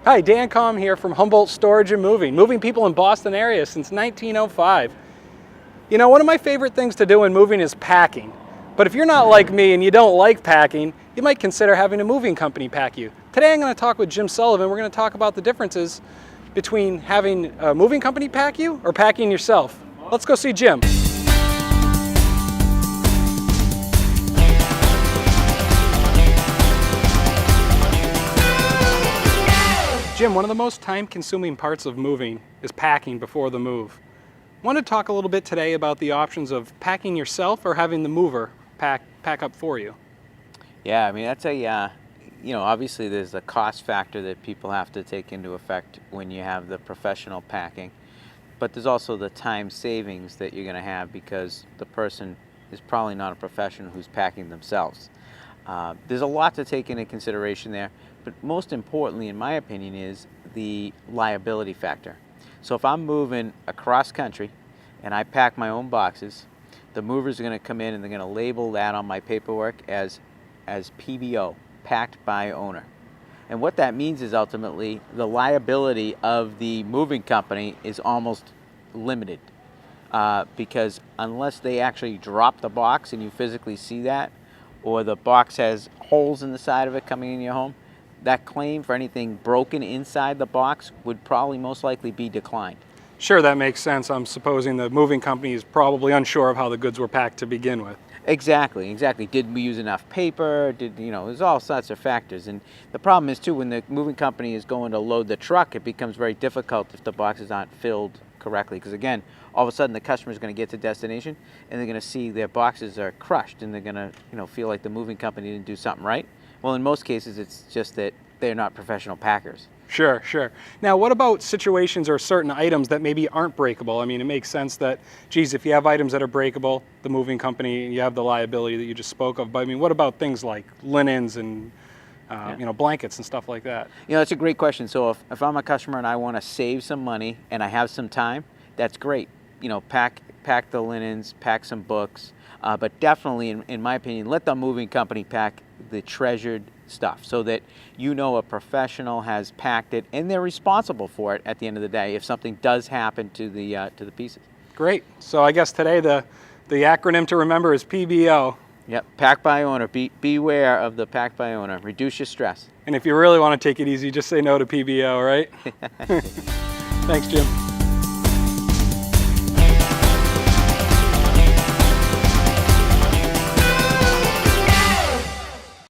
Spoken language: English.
Hi, Dan Comm here from Humboldt Storage and Moving, moving people in Boston area since 1905. You know, one of my favorite things to do in moving is packing. But if you're not like me and you don't like packing, you might consider having a moving company pack you. Today I'm going to talk with Jim Sullivan. We're going to talk about the differences between having a moving company pack you or packing yourself. Let's go see Jim. Jim, one of the most time-consuming parts of moving is packing before the move. I want to talk a little bit today about the options of packing yourself or having the mover pack up for you. Yeah, I mean, that's obviously there's a cost factor that people have to take into effect when you have the professional packing, but there's also the time savings that you're going to have because the person is probably not a professional who's packing themselves. There's a lot to take into consideration there, but most importantly, in my opinion, is the liability factor. So if I'm moving across country and I pack my own boxes, the movers are going to come in and they're going to label that on my paperwork as PBO, packed by owner. And what that means is ultimately the liability of the moving company is almost limited because unless they actually drop the box and you physically see that, or the box has holes in the side of it coming in your home, that claim for anything broken inside the box would probably most likely be declined. Sure, that makes sense. I'm supposing the moving company is probably unsure of how the goods were packed to begin with. Exactly. Did we use enough paper? There's all sorts of factors. And the problem is too, when the moving company is going to load the truck, it becomes very difficult if the boxes aren't filled correctly. Because again, all of a sudden the customer is going to get to destination and they're going to see their boxes are crushed and they're going to, feel like the moving company didn't do something right. Well, in most cases, it's just that they're not professional packers. Sure. Now, what about situations or certain items that maybe aren't breakable? I mean, it makes sense that, geez, if you have items that are breakable, the moving company, you have the liability that you just spoke of. But I mean, what about things like linens and, blankets and stuff like that? That's a great question. So if I'm a customer and I want to save some money and I have some time, that's great. Pack the linens, pack some books, but definitely, in my opinion, let the moving company pack the treasured stuff so that a professional has packed it and they're responsible for it at the end of the day if something does happen to the pieces. Great. So I guess today the acronym to remember is PBO. Yep, pack by owner. Beware of the pack by owner. Reduce your stress. And if you really want to take it easy, just say no to PBO, right? Thanks, Jim.